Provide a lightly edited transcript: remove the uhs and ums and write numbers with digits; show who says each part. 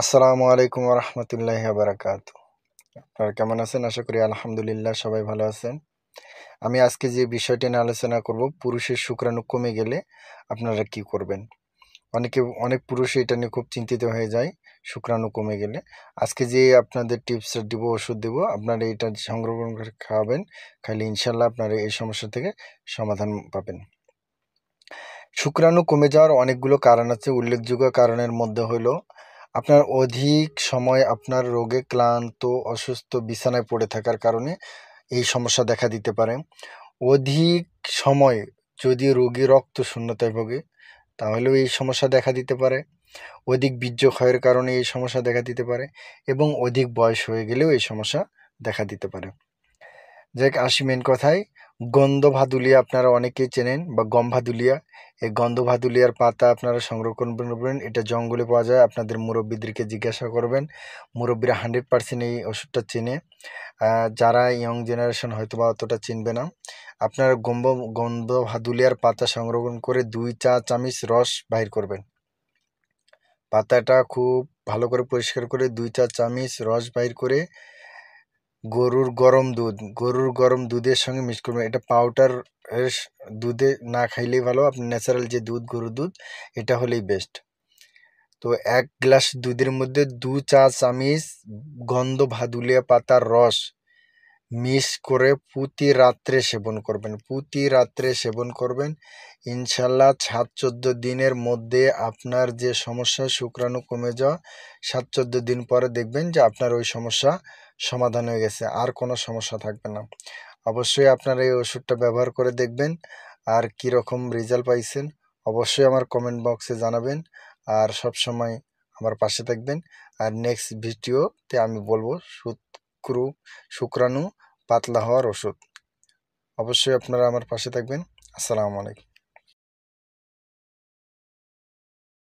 Speaker 1: আসসালামু আলাইকুম রহমতুল্লাহি বারাকাতু। আপনারা কেমন আছেন? আশা করি আলহামদুলিল্লাহ সবাই ভালো আছেন। আমি আজকে যে বিষয়টি নিয়ে আলোচনা করব, পুরুষের শুক্রাণু কমে গেলে আপনারা কি করবেন। অনেক পুরুষ এটা নিয়ে খুব চিন্তিত হয়ে যায় শুক্রাণু কমে গেলে। আজকে যে আপনাদের টিপস দিব, ওষুধ দেব, আপনারা এটা সংরক্ষণ করে খাওয়াবেন। খাইলে ইনশাল্লাহ আপনারা এই সমস্যা থেকে সমাধান পাবেন। শুক্রাণু কমে যাওয়ার অনেকগুলো কারণ আছে। উল্লেখযোগ্য কারণের মধ্যে হলো আপনার অধিক সময় আপনার রোগে ক্লান্ত, অসুস্থ, বিছানায় পড়ে থাকার কারণে এই সমস্যা দেখা দিতে পারে। অধিক সময় যদি রোগী রক্ত শূন্যতায় ভোগে তাহলেও এই সমস্যা দেখা দিতে পারে। অধিক বীর্য ক্ষয়ের কারণে এই সমস্যা দেখা দিতে পারে এবং অধিক বয়স হয়ে গেলেও এই সমস্যা দেখা দিতে পারে। যাক, আসি মেন কথায়। গন্ধ ভাদুলিয়া আপনারা অনেকেই চেনেন, বা গম ভাদুলিয়া। এই গন্ধ ভাদুলিয়ার পাতা আপনারা সংরক্ষণ করবেন। এটা জঙ্গলে পাওয়া যায়। আপনাদের মুরব্বীদেরকে জিজ্ঞাসা করবেন, মুরব্বীরা 100% এই ওষুধটা চেনে। যারা ইয়ং জেনারেশন হয়তো বা অতটা চিনবে না। আপনারা গন্ধ ভাদুলিয়ার পাতা সংরক্ষণ করে 2 চা চামচ রস বাইর করবেন। পাতাটা খুব ভালো করে পরিষ্কার করে 2 চা চামচ রস বাইর করে গরুর গরম দুধের সঙ্গে মিক্স করবেন। এটা পাউডার দুধে না খাইলেই ভালো। আপনি ন্যাচারাল যে দুধ, গরুর দুধ, এটা হলেই বেস্ট। তো 1 গ্লাস দুধের মধ্যে 2 চা চামচ গন্ধ ভাদুলিয়া পাতার রস মিক্স করে প্রতি রাত্রে সেবন করবেন। ইনশাল্লাহ 7-14 দিনের মধ্যে আপনার যে সমস্যা শুক্রাণু কমে যাওয়া, 7-14 দিন পরে দেখবেন যে আপনার ওই সমস্যা সমাধান হয়ে গেছে, আর কোনো সমস্যা থাকবে না। অবশ্যই আপনারা এই ওষুধটা ব্যবহার করে দেখবেন, আর কীরকম রেজাল্ট পাইছেন অবশ্যই আমার কমেন্ট বক্সে জানাবেন। আর সব সময় আমার পাশে থাকবেন। আর নেক্সট ভিডিওতে আমি বলবো শুক্রাণু পাতলা হওয়ার ওষুধ। অবশ্যই আপনারা আমার পাশে থাকবেন। আসসালামু আলাইকুম।